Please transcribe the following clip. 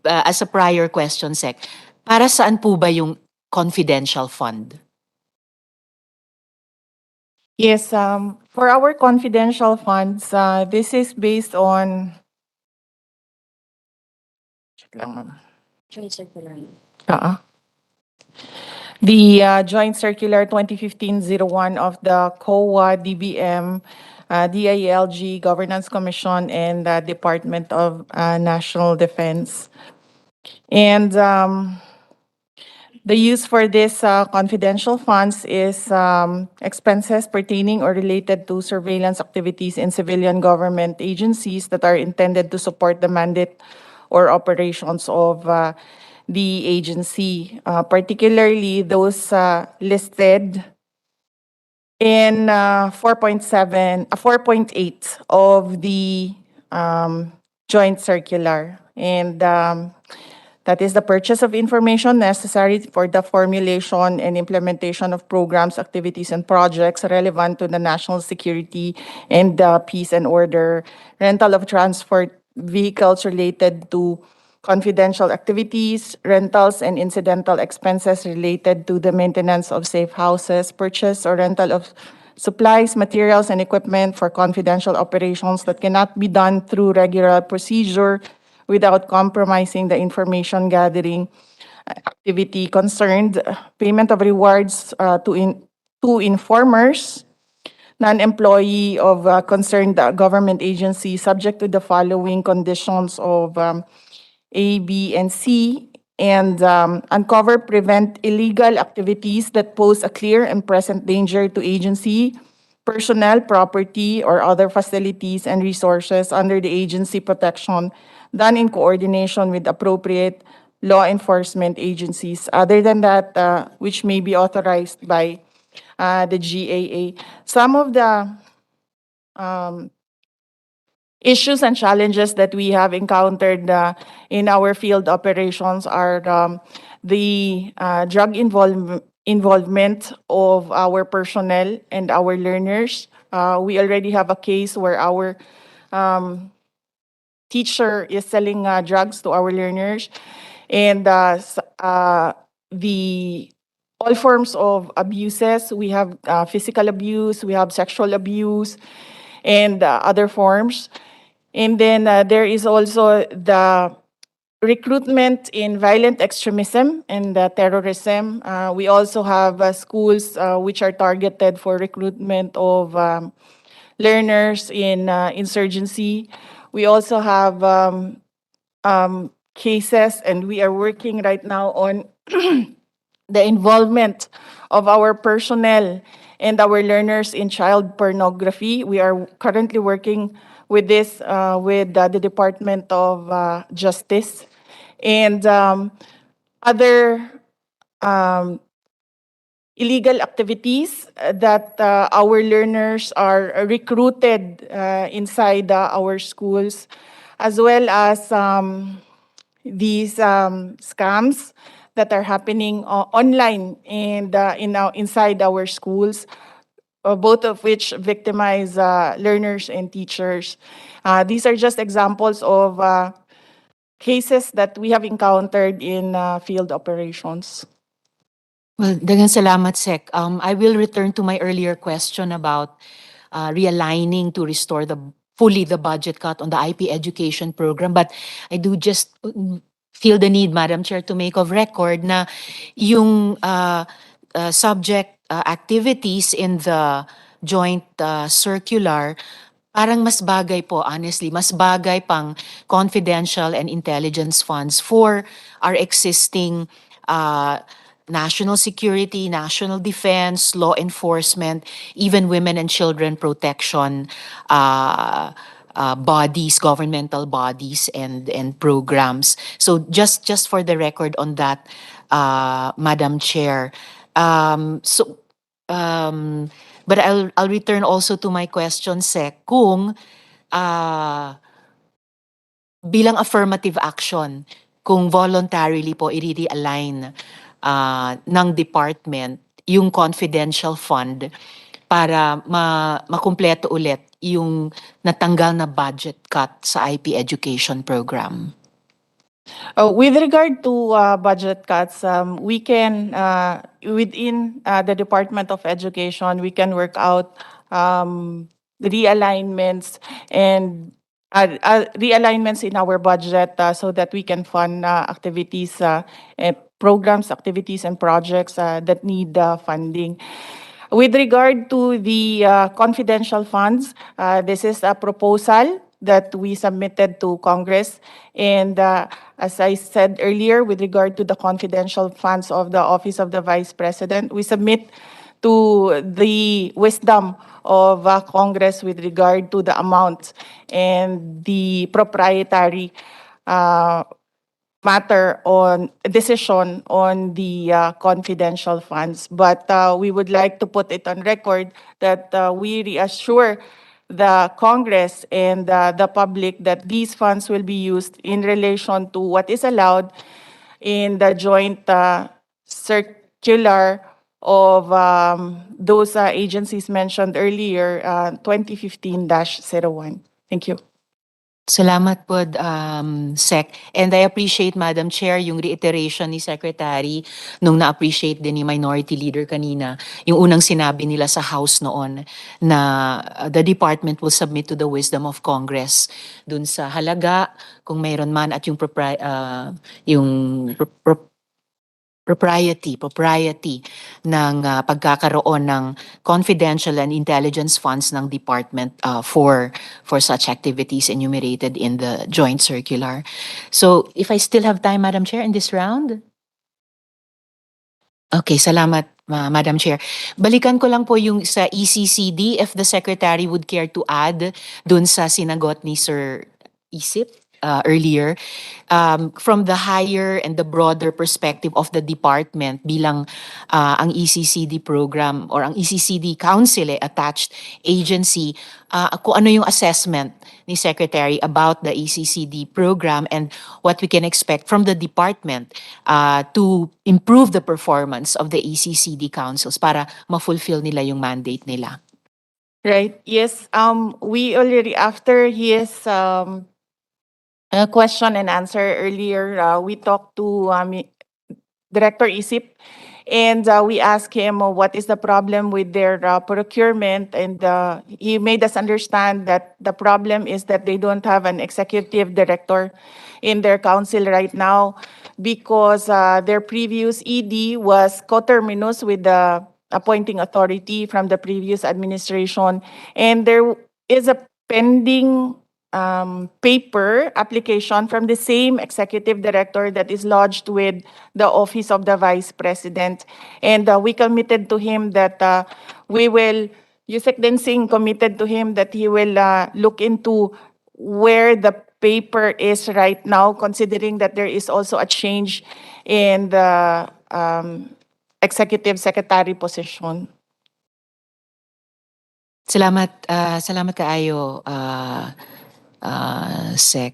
as a prior question, Sec, para saan po ba yung confidential fund? Yes, for our confidential funds, this is based on. Check lang, ma'am. The Joint Circular 2015-01 of the COA, DBM, DILG, Governance Commission, and the Department of National Defense. And the use for this confidential funds is expenses pertaining or related to surveillance activities in civilian government agencies that are intended to support the mandate or operations of the agency, particularly those listed in 4.8 of the joint circular. And that is the purchase of information necessary for the formulation and implementation of programs, activities, and projects relevant to the national security and peace and order, rental of transport vehicles related to confidential activities, rentals and incidental expenses related to the maintenance of safe houses, purchase or rental of supplies, materials, and equipment for confidential operations that cannot be done through regular procedure without compromising the information gathering activity concerned, payment of rewards to informers, non-employee of concerned government agency subject to the following conditions of A, B, and C, and uncover, prevent illegal activities that pose a clear and present danger to agency, personnel, property, or other facilities and resources under the agency protection done in coordination with appropriate law enforcement agencies other than that which may be authorized by the GAA. Some of the issues and challenges that we have encountered in our field operations are the drug involvement of our personnel and our learners. We already have a case where our teacher is selling drugs to our learners, and the all forms of abuses. We have physical abuse, we have sexual abuse, and other forms. And then there is also the recruitment in violent extremism and terrorism. We also have schools which are targeted for recruitment of learners in insurgency. We also have cases, and we are working right now on the involvement of our personnel and our learners in child pornography. We are currently working with this with the Department of Justice and other illegal activities that our learners are recruited inside our schools, as well as these scams that are happening online and inside our schools, both of which victimize learners and teachers. These are just examples of cases that we have encountered in field operations. Well, daghang salamat, Sec. I will return to my earlier question about realigning to restore fully the budget cut on the IP education program. But I do just feel the need, Madam Chair, to make of record na yung subject activities in the joint circular, parang mas bagay po, honestly, mas bagay pang confidential and intelligence funds for our existing national security, national defense, law enforcement, even women and children protection bodies, governmental bodies and programs. So just for the record on that, Madam Chair. But I'll return also to my question, Sec, kung bilang affirmative action, kung voluntarily po i-realign ng department yung confidential fund para makumpleto ulit yung natanggal na budget cut sa IP education program. With regard to budget cuts, we can, within the Department of Education, we can work out realignments and realignments in our budget so that we can fund activities, programs, activities, and projects that need funding. With regard to the confidential funds, this is a proposal that we submitted to Congress. And as I said earlier, with regard to the confidential funds of the Office of the Vice President, we submit to the wisdom of Congress with regard to the amounts and the proprietary matter on decision on the confidential funds. But we would like to put it on record that we reassure the Congress and the public that these funds will be used in relation to what is allowed in the joint circular of those agencies mentioned earlier, 2015-01. Thank you. Salamat po, Sec. And I appreciate, Madam Chair, yung reiteration ni Secretary nung na-appreciate din ni Minority Leader kanina, yung unang sinabi nila sa House noon na the department will submit to the wisdom of Congress dun sa halaga, kung mayroon man, at yung propriety ng pagkakaroon ng confidential and intelligence funds ng department for such activities enumerated in the joint circular. So if I still have time, Madam Chair, in this round? Okay, salamat, Madam Chair. Balikan ko lang po yung sa ECCD, if the Secretary would care to add dun sa sinagot ni Sir Isip earlier, from the higher and the broader perspective of the department bilang ang ECCD program or ang ECCD Council attached agency, kung ano yung assessment ni Secretary about the ECCD program and what we can expect from the department to improve the performance of the ECCD councils para ma-fulfill nila yung mandate nila. Right. Yes. We already, after his question and answer earlier, we talked to Director Isip, and we asked him what is the problem with their procurement, and he made us understand that the problem is that they don't have an executive director in their council right now because their previous ED was coterminous with the appointing authority from the previous administration, and there is a pending paper application from the same executive director that is lodged with the Office of the Vice President. And we committed to him that we will, Yusek Densing committed to him that he will look into where the paper is right now, considering that there is also a change in the executive secretary position. Salamat, salamat kaayo, Sec.